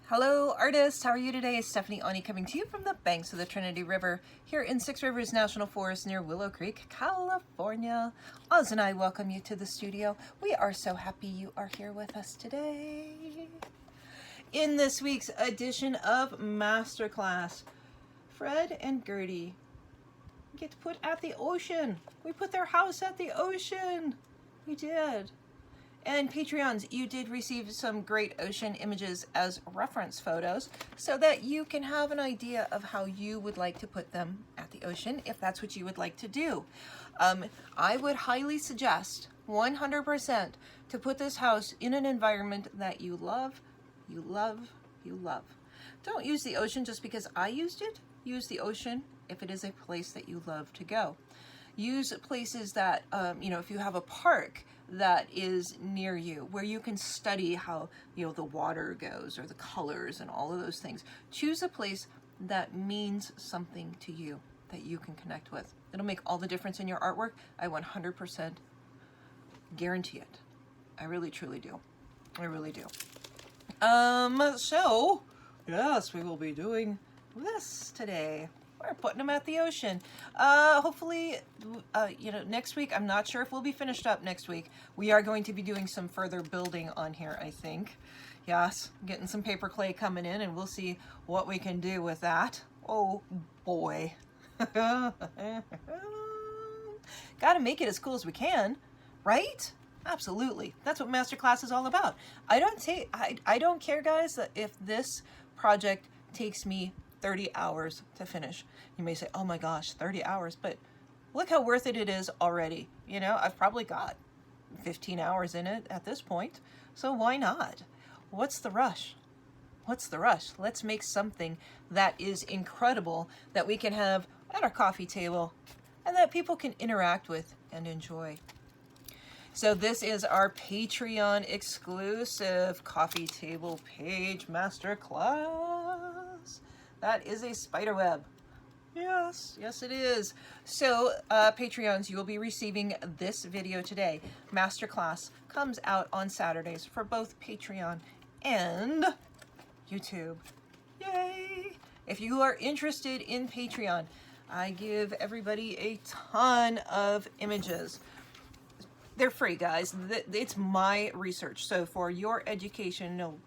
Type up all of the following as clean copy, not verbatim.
Hello artists, how are you today? Stephanie Ani coming to you from the banks of the Trinity River here in Six Rivers National Forest near Willow Creek, California. Oz and I welcome you to the studio. We are so happy you are here with us today. In this week's edition of Masterclass, Fred and Gertie get to put at the ocean. We put their house at the ocean. We did. And Patreons, you did receive some great ocean images as reference photos so that you can have an idea of how you would like to put them at the ocean if that's what you would like to do. I would highly suggest 100% to put this house in an environment that you love, you love, you love. Don't use the ocean just because I used it. Use the ocean if it is a place that you love to go. Use places that, if you have a park that is near you where you can study how, the water goes or the colors and all of those things. Choose a place that means something to you that you can connect with. It'll make all the difference in your artwork. I 100% guarantee it. I really, truly do. I really do. So, yes, we will be doing this today. We're putting them at the ocean. Hopefully, next week, I'm not sure if we'll be finished up next week. We are going to be doing some further building on here, I think. Yes, getting some paper clay coming in, and we'll see what we can do with that. Oh, boy. Gotta make it as cool as we can, right? Absolutely. That's what Masterclass is all about. I don't care, guys, that if this project takes me 30 hours to finish. You may say, oh my gosh, 30 hours, but look how worth it is already. I've probably got 15 hours in it at this point, so why not? What's the rush? What's the rush? Let's make something that is incredible that we can have at our coffee table and that people can interact with and enjoy. So this is our Patreon exclusive coffee table page masterclass. That is a spider web. Yes, it is. So, Patreons, you will be receiving this video today. Masterclass comes out on Saturdays for both Patreon and YouTube. Yay! If you are interested in Patreon, I give everybody a ton of images. They're free, guys. It's my research. So for your educational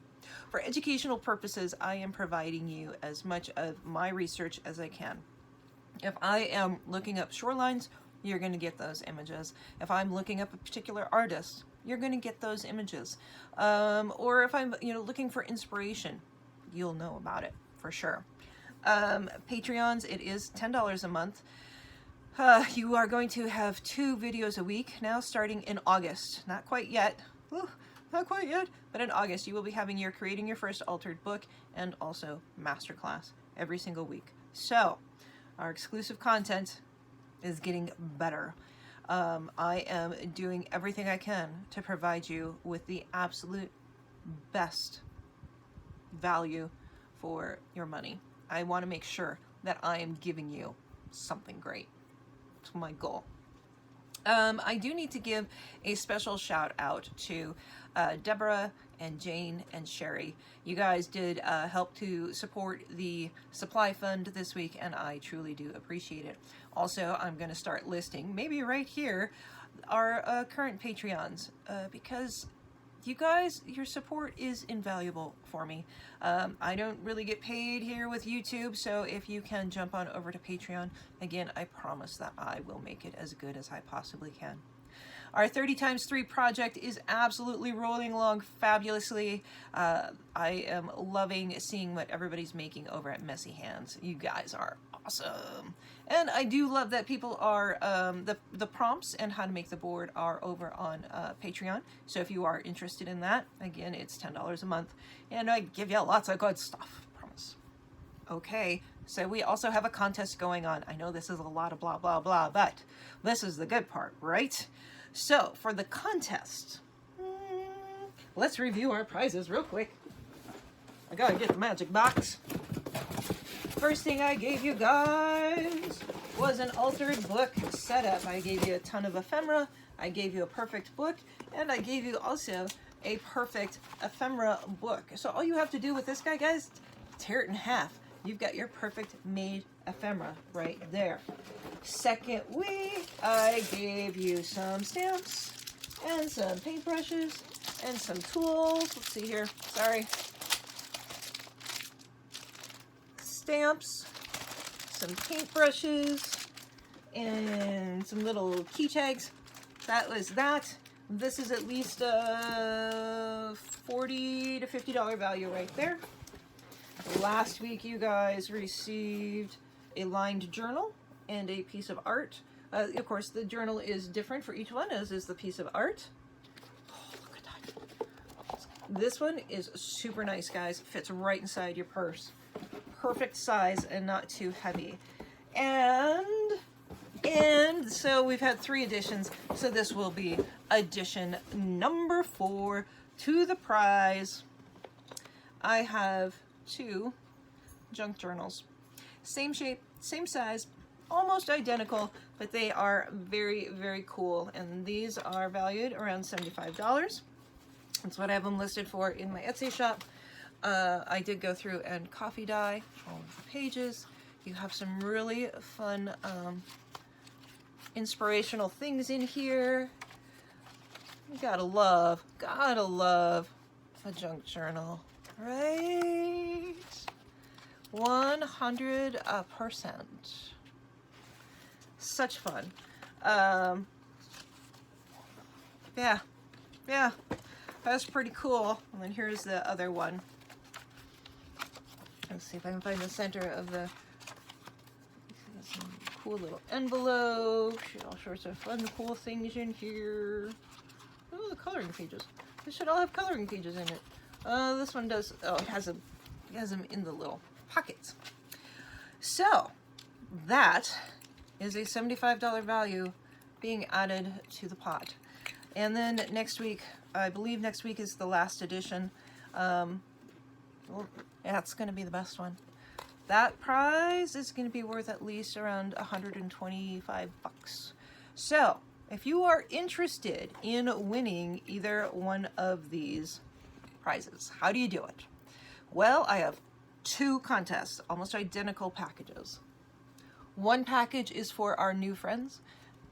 purposes, I am providing you as much of my research as I can. If I am looking up shorelines, you're going to get those images. If I'm looking up a particular artist, you're going to get those images. Or if I'm, looking for inspiration, you'll know about it for sure. Patreons, it is $10 a month. You are going to have 2 videos a week now starting in August. Not quite yet. Ooh. Not quite yet, but in August you will be having your Creating Your First Altered Book and also Masterclass every single week. So, our exclusive content is getting better. I am doing everything I can to provide you with the absolute best value for your money. I want to make sure that I am giving you something great. It's my goal. I do need to give a special shout out to Deborah and Jane and Sherry. You guys did help to support the supply fund this week, and I truly do appreciate it. Also, I'm going to start listing, maybe right here, our current Patreons, because you guys, your support is invaluable for me. I don't really get paid here with YouTube, so if you can jump on over to Patreon, again, I promise that I will make it as good as I possibly can. Our 30x3 project is absolutely rolling along fabulously. I am loving seeing what everybody's making over at Messy Hands. You guys are awesome. And I do love that people are, the prompts and how to make the board are over on Patreon. So if you are interested in that, again, it's $10 a month. And I give you lots of good stuff, I promise. Okay, so we also have a contest going on. I know this is a lot of blah, blah, blah, but this is the good part, right? So for the contest, let's review our prizes real quick. I gotta get the magic box. First thing I gave you guys was an Alteredbook setup. I gave you a ton of ephemera, I gave you a perfect book, and I gave you also a perfect ephemera book. So all you have to do with this guy, guys, tear it in half. You've got your perfect made ephemera right there. Second week, I gave you some stamps and some paintbrushes and some tools. Let's see here. Sorry. Stamps, some paintbrushes, and some little key tags. That was that. This is at least a $40 to $50 value right there. Last week you guys received a lined journal and a piece of art. Of course, the journal is different for each one, as is the piece of art. Oh, look at that. This one is super nice, guys. It fits right inside your purse. Perfect size and not too heavy. And so we've had 3 editions, so this will be edition number 4 to the prize. I have 2 junk journals. Same shape, same size, almost identical, but they are very, very cool. And these are valued around $75. That's what I have them listed for in my Etsy shop. I did go through and coffee dye all of the pages. You have some really fun inspirational things in here. You gotta love a junk journal, right? 100%. Such fun. Yeah, that's pretty cool. And then here's the other one. Let's see if I can find the center of the some cool little envelope. All sorts of fun, cool things in here. Oh, the coloring pages. They should all have coloring pages in it. This one does. Oh, it has them in the little pockets. So that is a $75 value being added to the pot. And then next week, I believe next week is the last edition. Well, that's going to be the best one. That prize is going to be worth at least around $125. So if you are interested in winning either one of these prizes, how do you do it? Well, I have 2 contests, almost identical packages. One package is for our new friends.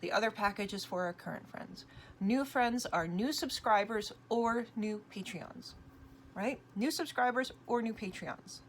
The other package is for our current friends. New friends are new subscribers or new Patreons, right? New subscribers or new Patreons.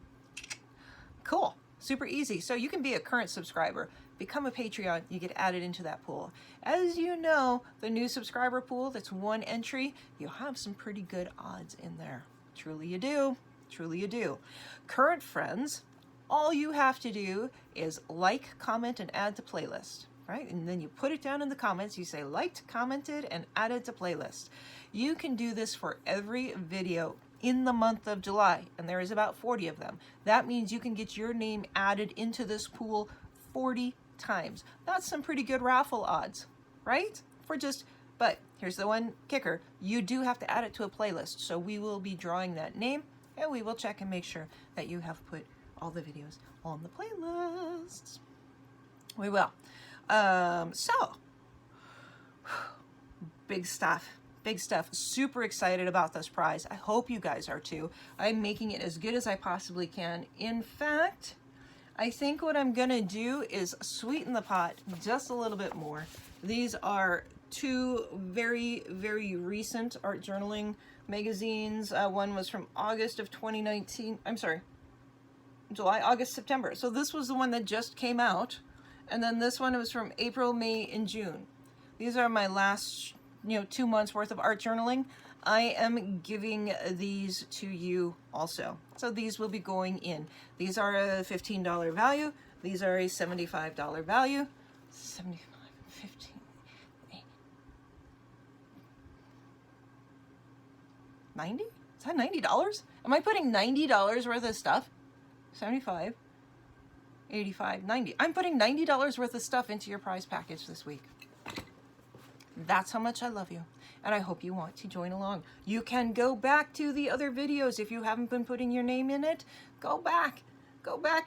Cool, super easy. So you can be a current subscriber, become a Patreon, you get added into that pool. As you know, the new subscriber pool, that's 1 entry, you have some pretty good odds in there. Truly you do, truly you do. Current friends, all you have to do is like, comment, and add to playlist, right? And then you put it down in the comments, you say liked, commented, and added to playlist. You can do this for every video in the month of July, and there is about 40 of them. That means you can get your name added into this pool 40 times. That's some pretty good raffle odds, right? But here's the one kicker. You do have to add it to a playlist, so we will be drawing that name, and we will check and make sure that you have put all the videos on the playlists. We will. So, big stuff. Big stuff. Super excited about this prize. I hope you guys are too. I'm making it as good as I possibly can. In fact, I think what I'm gonna do is sweeten the pot just a little bit more. These are 2 very, very recent art journaling magazines. One was from August of 2019. I'm sorry, July, August, September. So this was the one that just came out. And then this one was from April, May, and June. These are my last 2 months worth of art journaling. I am giving these to you also. So these will be going in. These are a $15 value. These are a $75 value. 75, 15, 8, 90? Is that $90? Am I putting $90 worth of stuff? 75, 85, 90. I'm putting $90 worth of stuff into your prize package this week. That's how much I love you, and I hope you want to join along. You can go back to the other videos if you haven't been putting your name in it. Go back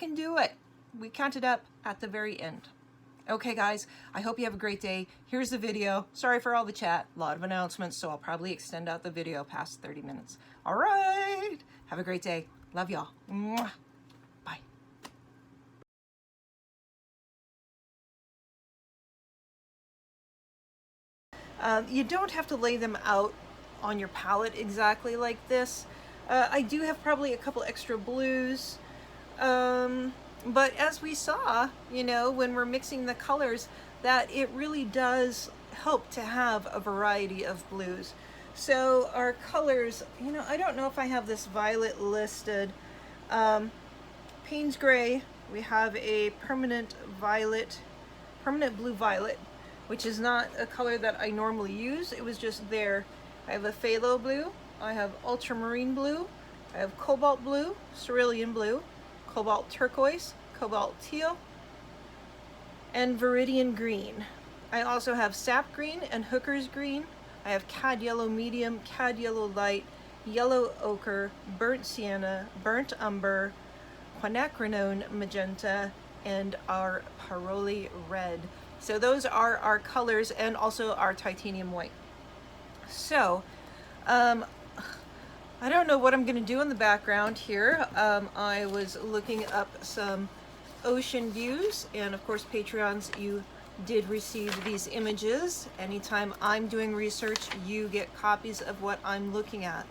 and do it. We count it up at the very end. Okay guys, I hope you have a great day. Here's the video. Sorry for all the chat, a lot of announcements, so I'll probably extend out the video past 30 minutes. All right, have a great day. Love y'all. Mwah. Bye. You don't have to lay them out on your palette exactly like this. I do have probably a couple extra blues, but as we saw, you know, when we're mixing the colors, that it really does help to have a variety of blues. So our colors, you know, I don't know if I have this violet listed. Payne's Gray, we have a permanent blue violet, which is not a color that I normally use. It was just there. I have a phthalo blue, I have ultramarine blue, I have cobalt blue, cerulean blue, cobalt turquoise, cobalt teal, and viridian green. I also have sap green and hooker's green. I have cad yellow medium, cad yellow light, yellow ochre, burnt sienna, burnt umber, quinacridone magenta, and our paroli red. So those are our colors, and also our titanium white. So I don't know what I'm going to do in the background here. I was looking up some ocean views, and of course Patreons, you did receive these images. Anytime I'm doing research, you get copies of what I'm looking at.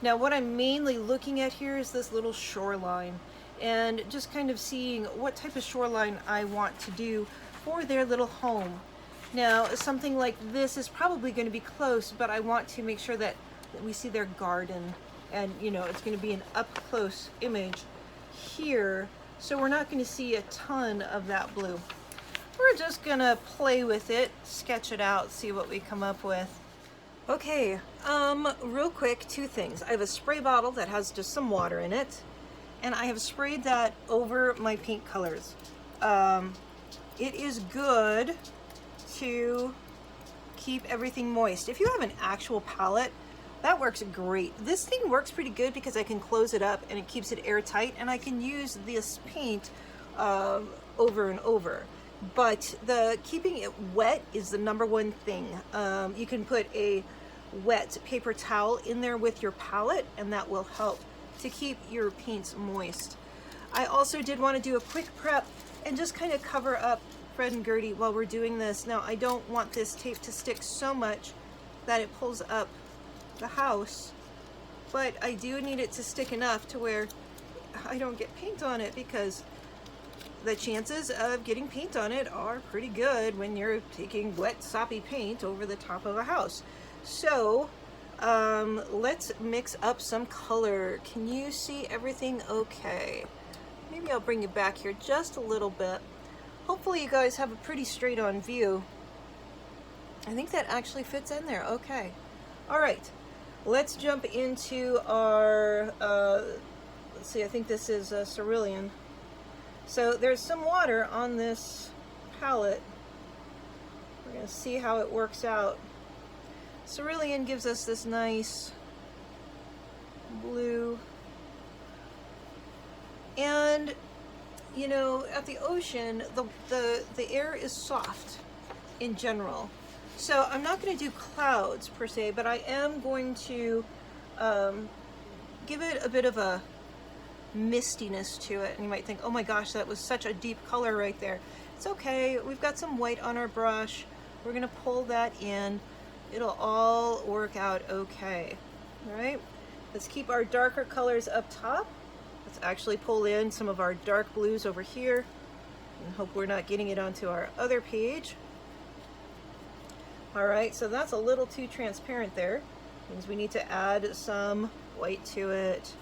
Now what I'm mainly looking at here is this little shoreline, and just kind of seeing what type of shoreline I want to do for their little home. Now something like this is probably going to be close, but I want to make sure that we see their garden, and you know, it's going to be an up close image here, so we're not going to see a ton of that blue. We're just gonna play with it, sketch it out, see what we come up with. Okay, real quick, two things. I have a spray bottle that has just some water in it, and I have sprayed that over my paint colors. It is good to keep everything moist. If you have an actual palette, that works great. This thing works pretty good because I can close it up and it keeps it airtight, and I can use this paint over and over. But keeping it wet is the #1 thing. You can put a wet paper towel in there with your palette, and that will help to keep your paints moist. I also did want to do a quick prep and just kind of cover up Fred and Gertie while we're doing this. Now I don't want this tape to stick so much that it pulls up the house, but I do need it to stick enough to where I don't get paint on it, because the chances of getting paint on it are pretty good when you're taking wet, soppy paint over the top of a house. So let's mix up some color. Can you see everything okay? Maybe I'll bring you back here just a little bit. Hopefully you guys have a pretty straight on view. I think that actually fits in there. Okay. All right. Let's jump into our, let's see, I think this is cerulean. So there's some water on this palette. We're going to see how it works out. Cerulean gives us this nice blue. And, you know, at the ocean, the air is soft in general. So I'm not going to do clouds per se, but I am going to give it a bit of a mistiness to it. And you might think, oh my gosh, that was such a deep color right there. It's okay, we've got some white on our brush. We're gonna pull that in. It'll all work out okay. All right, let's keep our darker colors up top. Let's actually pull in some of our dark blues over here, and hope we're not getting it onto our other page. All right, so that's a little too transparent there. Means we need to add some white to it.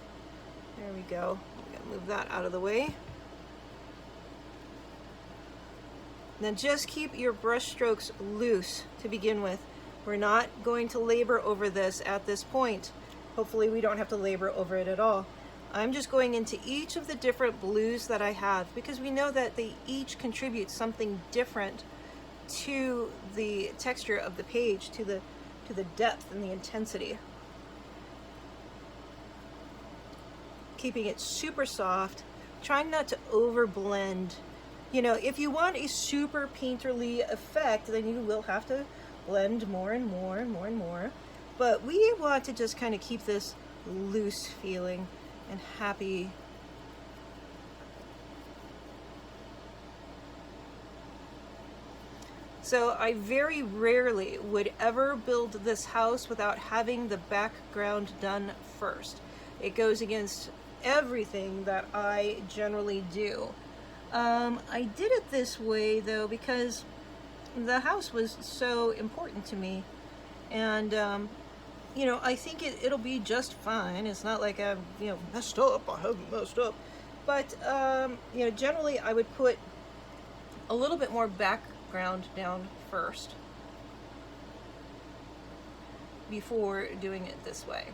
There we go. I'm gonna move that out of the way. Then just keep your brush strokes loose to begin with. We're not going to labor over this at this point. Hopefully we don't have to labor over it at all. I'm just going into each of the different blues that I have, because we know that they each contribute something different to the texture of the page, to the depth and the intensity. Keeping it super soft, trying not to over blend You know, if you want a super painterly effect, then you will have to blend more and more and more and more. But we want to just kind of keep this loose feeling and happy. So I very rarely would ever build this house without having the background done first. It goes against everything that I generally do. I did it this way though because the house was so important to me, and you know, I think it'll be just fine. It's not like I'm, you know, messed up. I haven't messed up, but you know, generally I would put a little bit more background down first before doing it this way.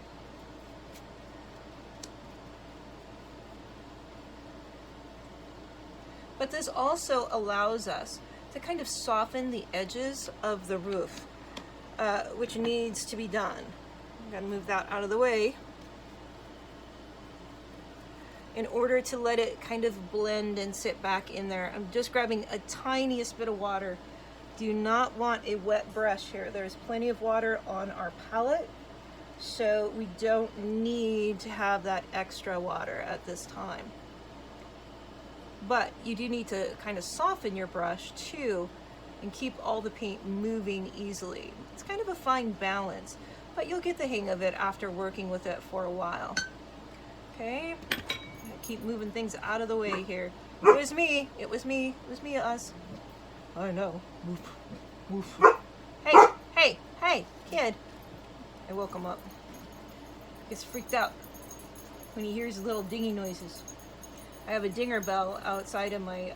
But this also allows us to kind of soften the edges of the roof, which needs to be done. I'm going to move that out of the way in order to let it kind of blend and sit back in there. I'm just grabbing a tiniest bit of water. Do not want a wet brush here. There's plenty of water on our palette, so we don't need to have that extra water at this time. But you do need to kind of soften your brush too and keep all the paint moving easily. It's kind of a fine balance, but you'll get the hang of it after working with it for a while. Okay, keep moving things out of the way here. It was me, it was me, it was me, us. I know. Woof, woof. Hey, hey, hey, kid. I woke him up. Gets freaked out when he hears little dingy noises. I have a dinger bell outside of my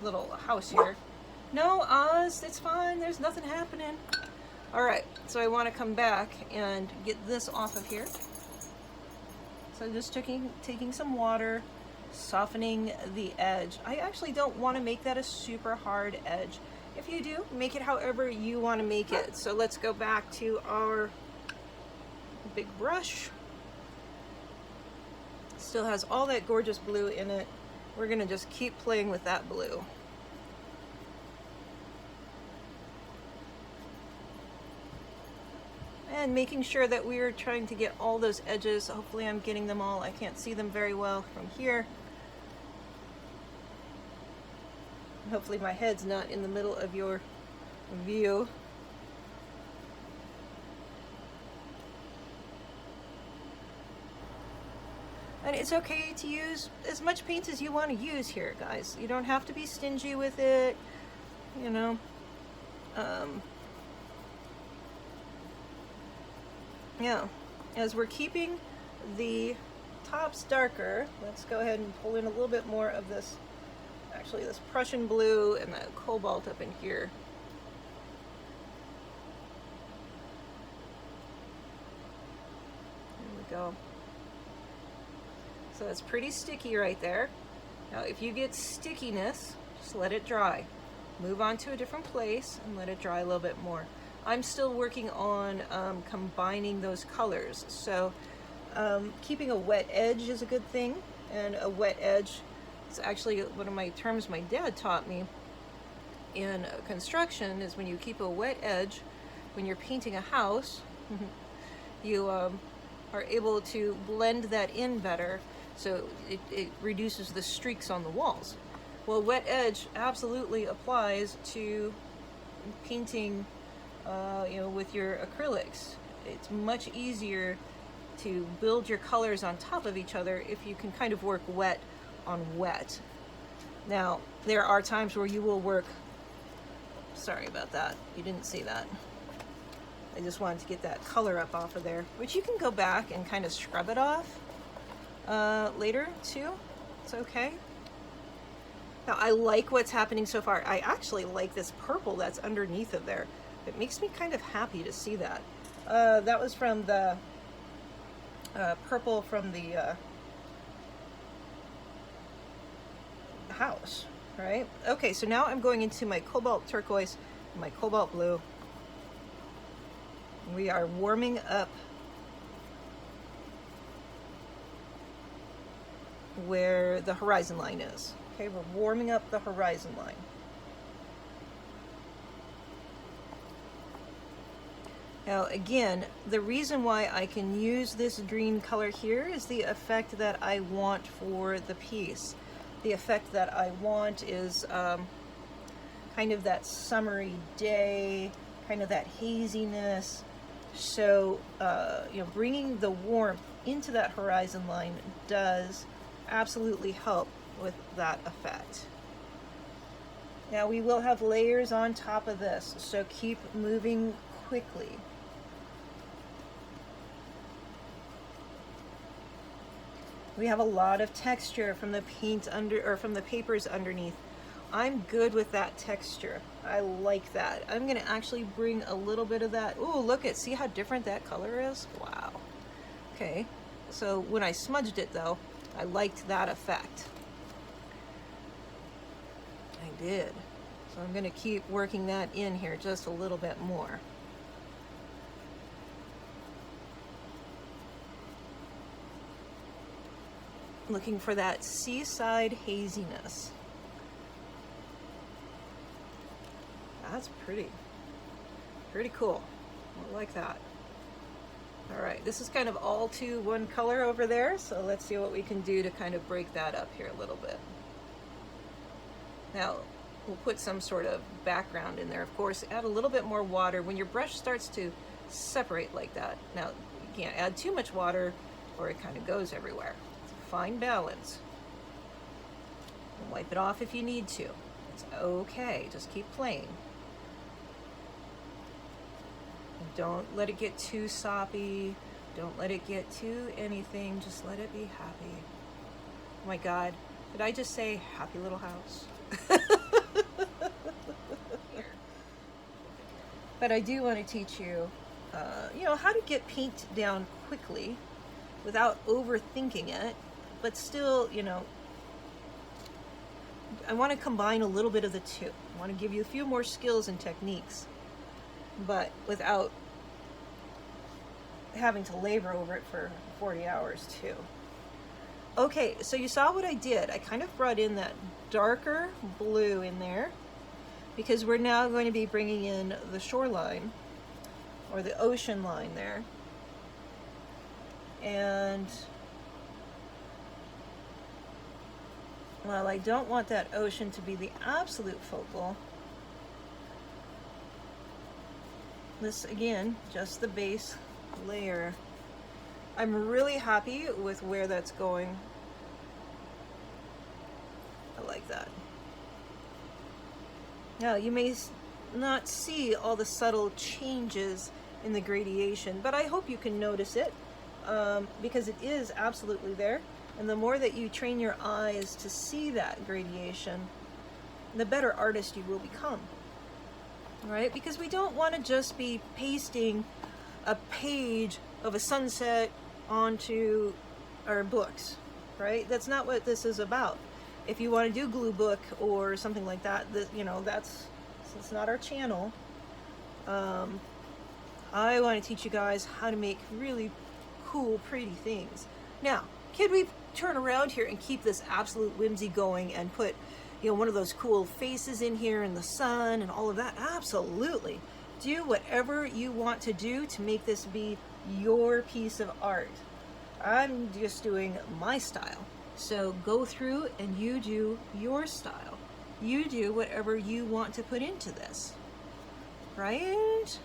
little house here. No, Oz, it's fine. There's nothing happening. All right, so I want to come back and get this off of here. So just taking some water, softening the edge. I actually don't want to make that a super hard edge. If you do, make it however you want to make it. So let's go back to our big brush. Still has all that gorgeous blue in it. We're gonna just keep playing with that blue. And making sure that we're trying to get all those edges. Hopefully I'm getting them all. I can't see them very well from here. Hopefully my head's not in the middle of your view. And it's okay to use as much paint as you want to use here, guys. You don't have to be stingy with it, you know. Yeah, as we're keeping the tops darker, let's go ahead and pull in a little bit more of this, actually this Prussian blue and the cobalt up in here. There we go. So it's pretty sticky right there. Now if you get stickiness, just let it dry. Move on to a different place and let it dry a little bit more. I'm still working on combining those colors. So keeping a wet edge is a good thing. And a wet edge is actually one of my terms my dad taught me in construction, is when you keep a wet edge, when you're painting a house, you are able to blend that in better. So it reduces the streaks on the walls. Well, wet edge absolutely applies to painting, you know, with your acrylics. It's much easier to build your colors on top of each other if you can kind of work wet on wet. Now, there are times where you will work, sorry about that, you didn't see that. I just wanted to get that color up off of there, which you can go back and kind of scrub it off later too. It's okay. Now I like what's happening so far. I actually like this purple that's underneath of there. It makes me kind of happy to see that. That was from the purple from the house, right? Okay, so now I'm going into my cobalt turquoise and my cobalt blue. We are warming up where the horizon line is. Okay, we're warming up the horizon line. Now again, the reason why I can use this green color here is the effect that I want for the piece. The effect that I want is kind of that summery day, kind of that haziness. So, you know, bringing the warmth into that horizon line does absolutely help with that effect. Now we will have layers on top of this, so keep moving quickly. We have a lot of texture from the paint from the papers underneath. I'm good with that texture. I like that. I'm gonna actually bring a little bit of that. Ooh, look at, see how different that color is? Wow. Okay, so when I smudged it though, I liked that effect. I did. So I'm gonna keep working that in here just a little bit more. Looking for that seaside haziness. That's pretty cool. I like that. All right, this is kind of all to one color over there, so let's see what we can do to kind of break that up here a little bit. Now, we'll put some sort of background in there. Of course, add a little bit more water when your brush starts to separate like that. Now, you can't add too much water or it kind of goes everywhere. It's a fine balance. And wipe it off if you need to. It's okay, just keep playing. Don't let it get too soppy. Don't let it get too anything. Just let it be happy. Oh my God, did I just say happy little house? But I do want to teach you, you know, how to get paint down quickly without overthinking it, but still, you know, I want to combine a little bit of the two. I want to give you a few more skills and techniques, but without having to labor over it for 40 hours too. Okay, so you saw what I did. I kind of brought in that darker blue in there because we're now going to be bringing in the shoreline or the ocean line there. And while I don't want that ocean to be the absolute focal, this again, just the base layer. I'm really happy with where that's going. I like that. Now you may not see all the subtle changes in the gradation, but I hope you can notice it because it is absolutely there. And the more that you train your eyes to see that gradation, the better artist you will become. Right? Because we don't want to just be pasting a page of a sunset onto our books, right? That's not what this is about. If you want to do glue book or something like that, you know, it's not our channel. I want to teach you guys how to make really cool, pretty things. Now, can we turn around here and keep this absolute whimsy going and put, you know, one of those cool faces in here and the sun and all of that? Absolutely. Do whatever you want to do to make this be your piece of art. I'm just doing my style. So go through and you do your style. You do whatever you want to put into this. Right?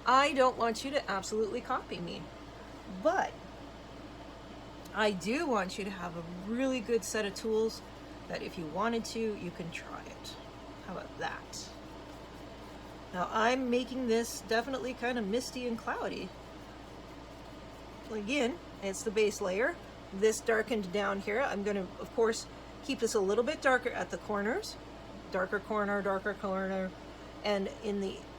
I don't want you to absolutely copy me, but I do want you to have a really good set of tools that if you wanted to, you can try it. How about that? Now I'm making this definitely kind of misty and cloudy. Again, it's the base layer. This darkened down here. I'm going to, of course, keep this a little bit darker at the corners. Darker corner, and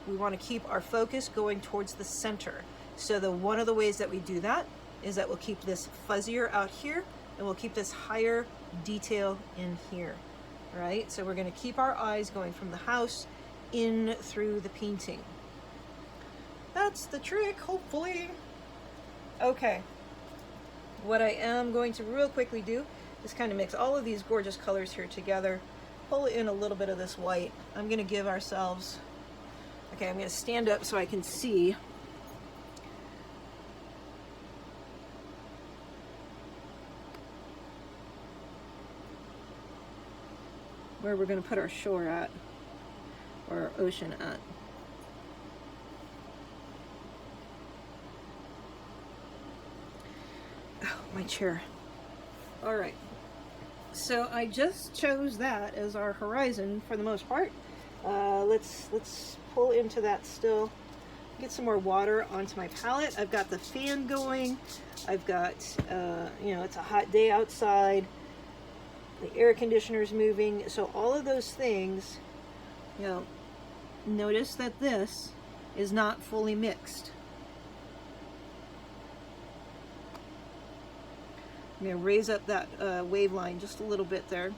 we want to keep our focus going towards the center. So one of the ways that we do that is that we'll keep this fuzzier out here and we'll keep this higher detail in here, right? So we're going to keep our eyes going from the house in through the painting. That's the trick, hopefully. Okay, what I am going to real quickly do is kind of mix all of these gorgeous colors here together, pull in a little bit of this white. I'm going to give ourselves, okay, I'm going to stand up so I can see. Where we're going to put our shore at, or our ocean at. Oh, my chair. All right. So I just chose that as our horizon for the most part. Let's pull into that still. Get some more water onto my palette. I've got the fan going. I've got, you know, it's a hot day outside. The air conditioner's moving. So all of those things, you know, notice that this is not fully mixed. I'm going to raise up that wave line just a little bit there.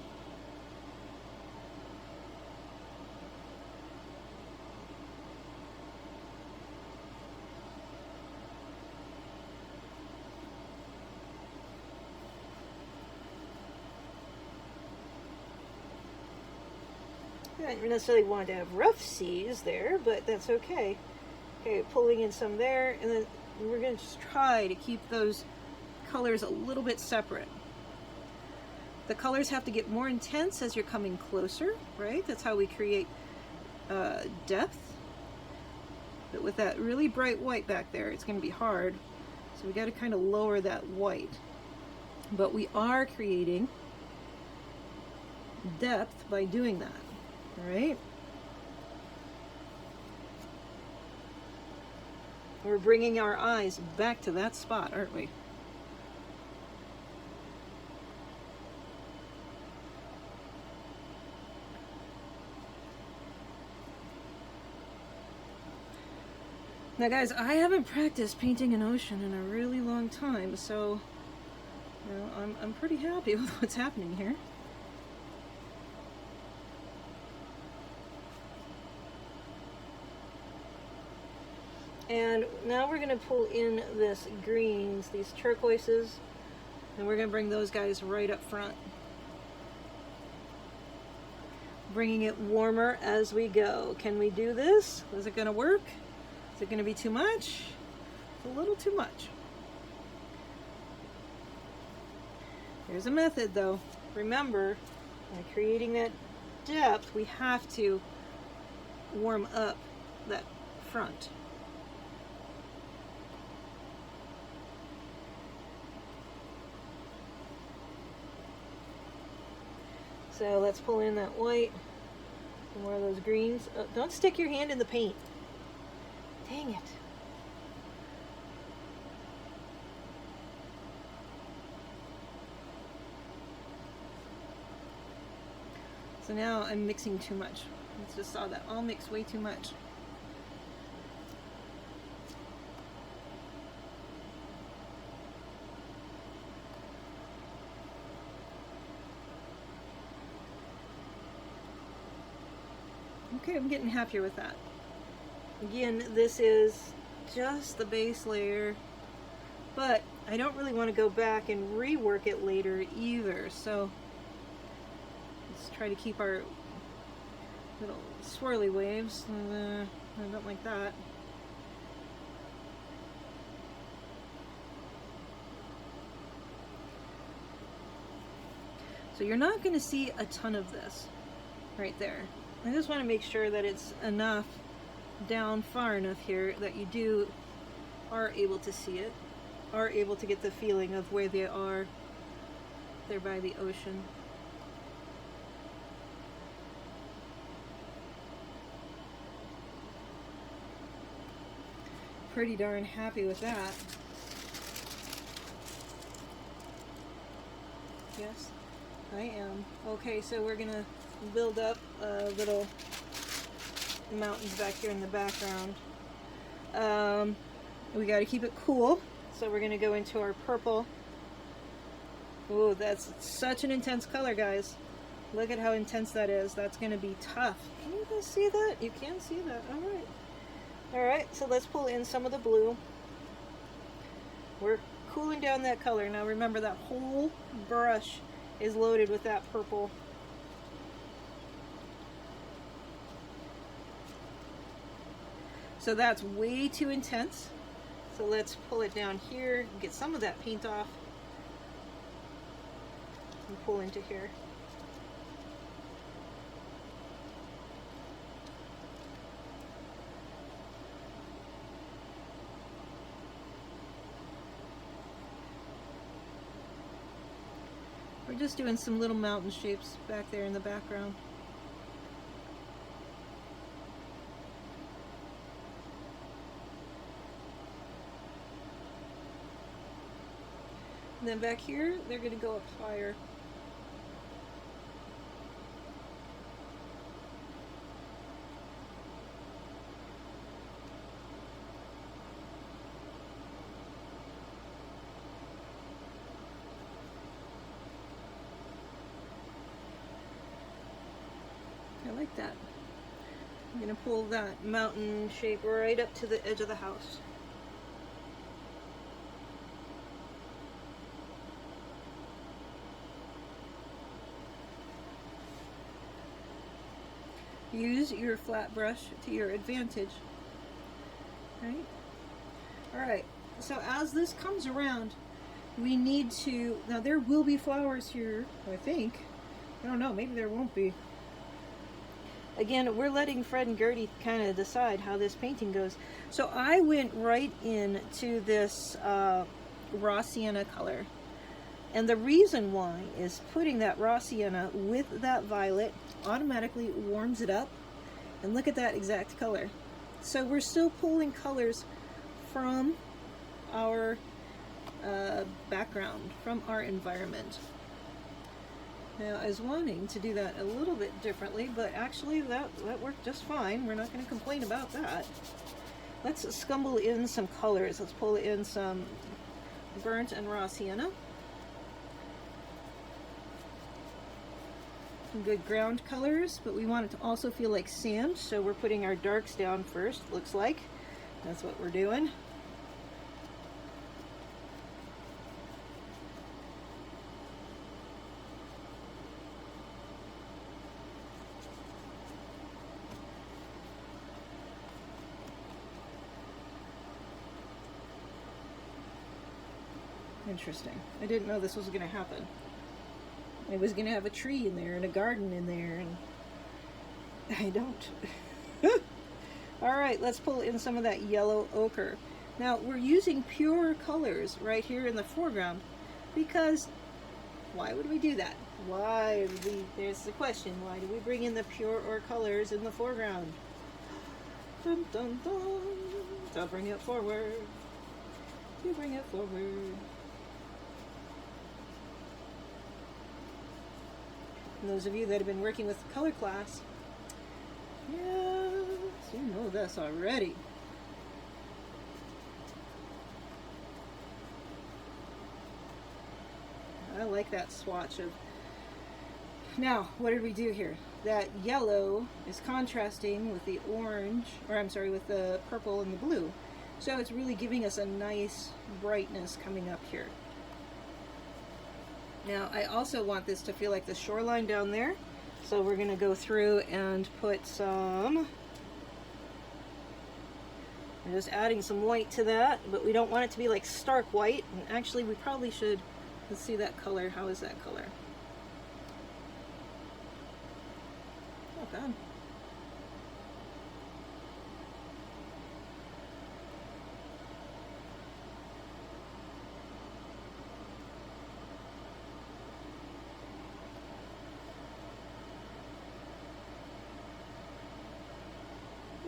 I don't necessarily want to have rough seas there, but that's okay. Okay, pulling in some there, and then we're going to just try to keep those colors a little bit separate. The colors have to get more intense as you're coming closer, right? That's how we create depth. But with that really bright white back there, it's going to be hard. So we got to kind of lower that white. But we are creating depth by doing that. All right. We're bringing our eyes back to that spot, aren't we? Now guys, I haven't practiced painting an ocean in a really long time, so you know, I'm pretty happy with what's happening here. And now we're going to pull in this greens, these turquoises, and we're going to bring those guys right up front. Bringing it warmer as we go. Can we do this? Is it going to work? Is it going to be too much? It's a little too much. There's a method though. Remember, by creating that depth, we have to warm up that front. So let's pull in that white, some more of those greens. Oh, don't stick your hand in the paint. Dang it. So now I'm mixing too much. I just saw that all mix way too much. Okay, I'm getting happier with that. Again, this is just the base layer, but I don't really want to go back and rework it later either, so let's try to keep our little swirly waves. I don't like that. So you're not going to see a ton of this right there. I just want to make sure that it's enough down far enough here that you are able to see it, are able to get the feeling of where they are there by the ocean. Pretty darn happy with that. Yes, I am. Okay, so we're gonna build up little mountains back here in the background. We got to keep it cool, so we're gonna go into our purple. Oh, that's such an intense color, guys. Look at how intense that is. That's gonna be tough. Can you guys see that? You can see that. All right. All right, so let's pull in some of the blue. We're cooling down that color. Now remember, that whole brush is loaded with that purple. So that's way too intense. So let's pull it down here, get some of that paint off, and pull into here. We're just doing some little mountain shapes back there in the background. And then back here, they're going to go up higher. I like that. I'm going to pull that mountain shape right up to the edge of the house. Use your flat brush to your advantage. Right? Alright, so as this comes around, we need to, now there will be flowers here, I think. I don't know, maybe there won't be. Again, we're letting Fred and Gertie kind of decide how this painting goes. So I went right into this raw sienna color. And the reason why is putting that raw sienna with that violet automatically warms it up. And look at that exact color. So we're still pulling colors from our background, from our environment. Now, I was wanting to do that a little bit differently, but actually that worked just fine. We're not going to complain about that. Let's scumble in some colors. Let's pull in some burnt and raw sienna. Some good ground colors, but we want it to also feel like sand, so we're putting our darks down first, looks like. That's what we're doing. Interesting. I didn't know this was going to happen. I was going to have a tree in there and a garden in there, and I don't. Alright, let's pull in some of that yellow ochre. Now, we're using pure colors right here in the foreground because why would we do that? Why would we, there's the question, why do we bring in the pure or colors in the foreground? Dun dun dun. Don't bring it forward. You bring it forward. And those of you that have been working with the color class, yes, you know this already. I like that swatch of... Now, what did we do here? That yellow is contrasting with the orange, or I'm sorry, with the purple and the blue. So it's really giving us a nice brightness coming up here. Now, I also want this to feel like the shoreline down there. So we're going to go through and put some... We're just adding some white to that, but we don't want it to be like stark white. And actually, we probably should... Let's see that color. How is that color? Oh, God.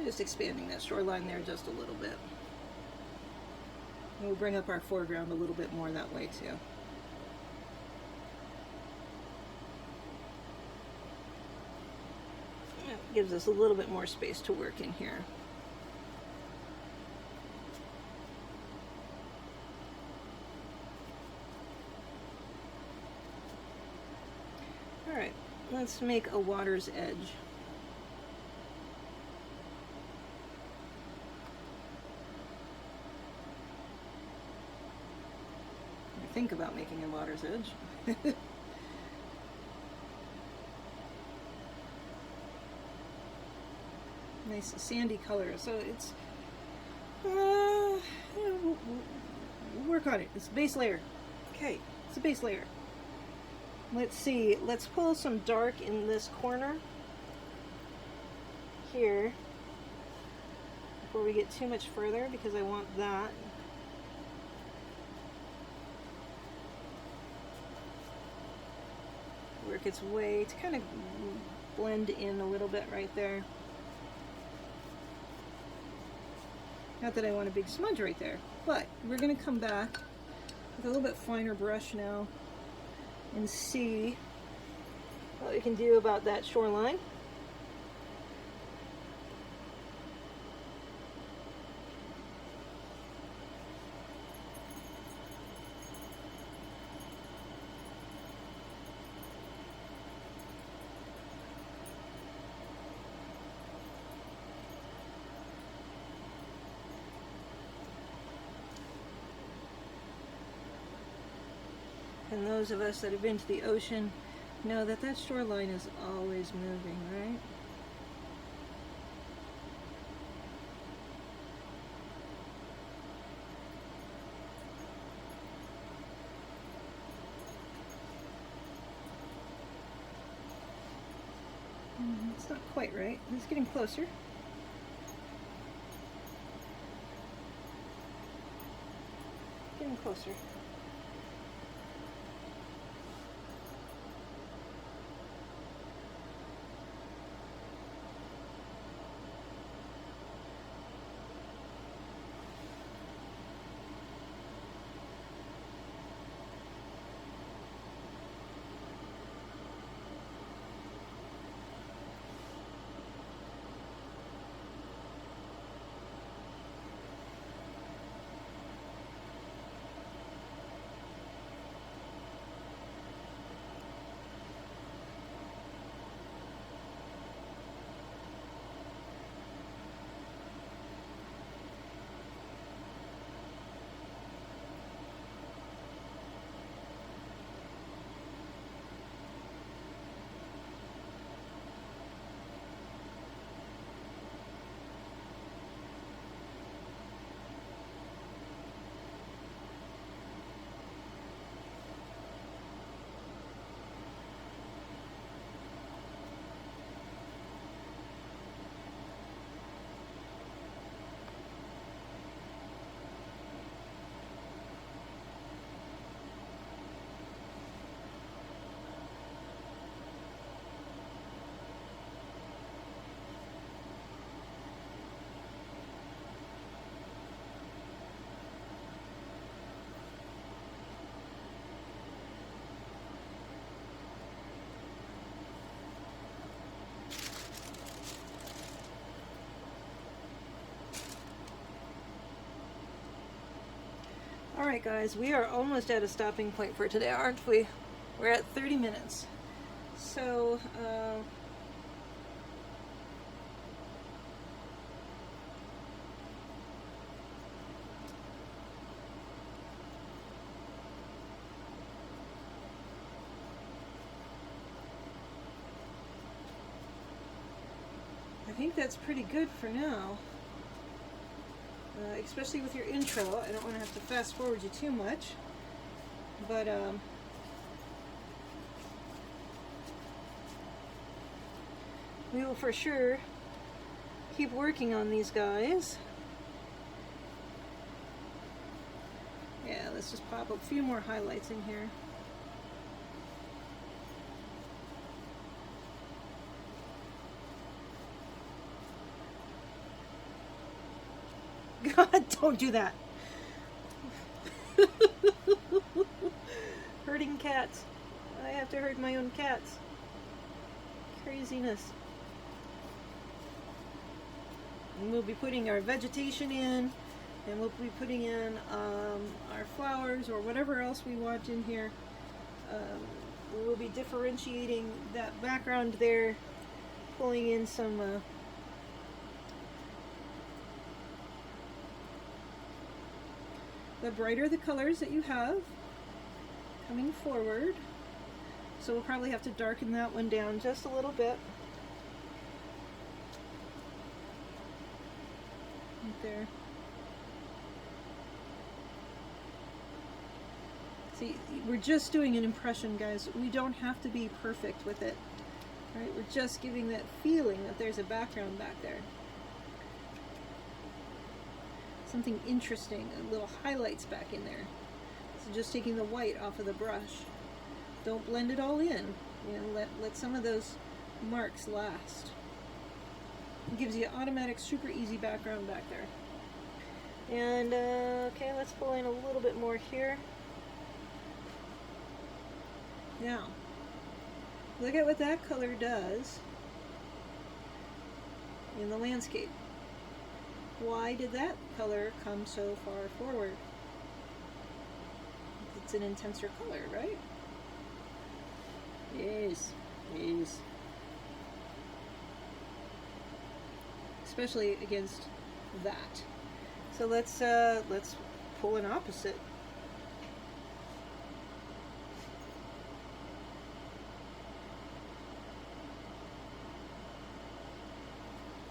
Just expanding that shoreline there just a little bit. We'll bring up our foreground a little bit more that way too. That gives us a little bit more space to work in here. All right, let's make a water's edge. think about making a water's edge. Nice sandy color, so it's we'll work on it. It's a base layer. Okay, it's a base layer. Let's see, let's pull some dark in this corner here before we get too much further, because I want that. Work its way to kind of blend in a little bit right there. Not that I want a big smudge right there, but we're going to come back with a little bit finer brush now and see what we can do about that shoreline. And those of us that have been to the ocean know that that shoreline is always moving, right? It's not quite right. It's getting closer. Getting closer. Alright guys, we are almost at a stopping point for today, aren't we? We're at 30 minutes. So, I think that's pretty good for now. Especially with your intro. I don't want to have to fast forward you too much, but we will for sure keep working on these guys. Yeah, let's just pop a few more highlights in here. God, don't do that. Hurting cats. I have to hurt my own cats. Craziness. And we'll be putting our vegetation in, and we'll be putting in our flowers or whatever else we want in here. We'll be differentiating that background there, pulling in some the brighter the colors that you have, coming forward. So we'll probably have to darken that one down just a little bit. Right there. See, we're just doing an impression, guys. We don't have to be perfect with it. Right? We're just giving that feeling that there's a background back there. Something interesting, little highlights back in there. So just taking the white off of the brush. Don't blend it all in. You know, let some of those marks last. It gives you automatic, super easy background back there. And okay, let's pull in a little bit more here. Now, look at what that color does in the landscape. Why did that color come so far forward? It's an intenser color, right? Yes, yes. Especially against that. So let's pull an opposite.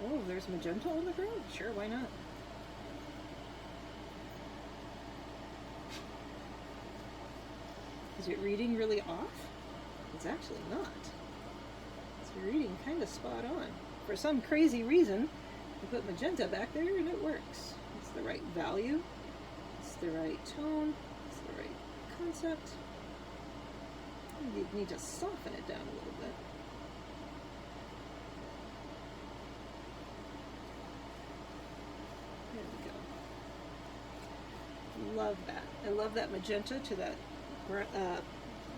Oh, there's magenta on the ground? Sure, why not? Is it reading really off? It's actually not. It's reading kind of spot on. For some crazy reason, I put magenta back there and it works. It's the right value, it's the right tone, it's the right concept. You need to soften it down a little bit. Love that. I love that magenta to that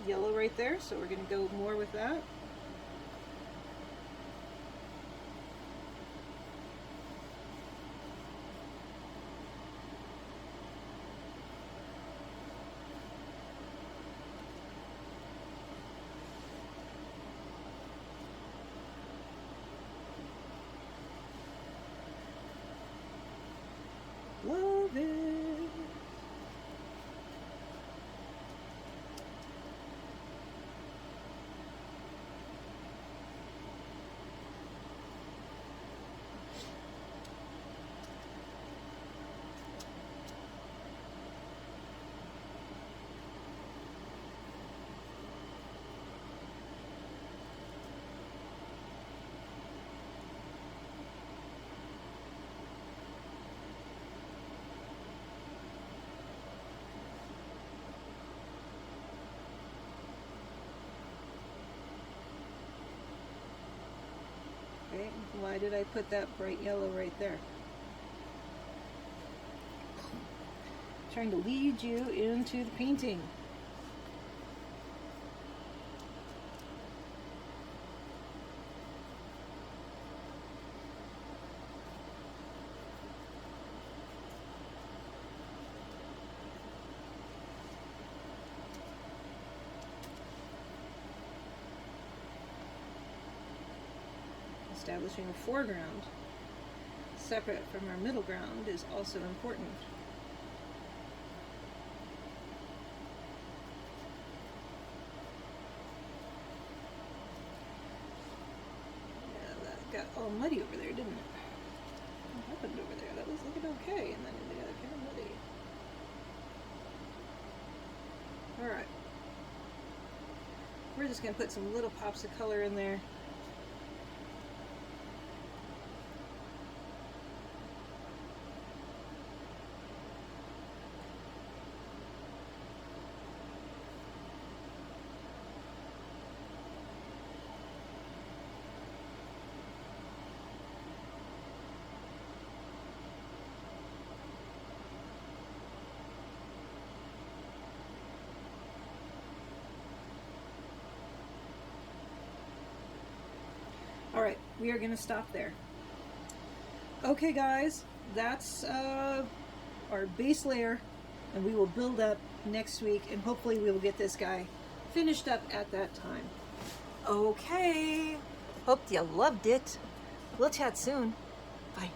yellow right there, so we're going to go more with that. Love it. Okay, why did I put that bright yellow right there? Trying to lead you into the painting. Establishing a foreground separate from our middle ground is also important. Yeah, that got all muddy over there, didn't it? What happened over there? That was looking okay, and then it got kind of muddy. Alright. We're just going to put some little pops of color in there. Alright, we are going to stop there. Okay guys, that's our base layer, and we will build up next week, and hopefully we will get this guy finished up at that time. Okay, hope you loved it. We'll chat soon. Bye.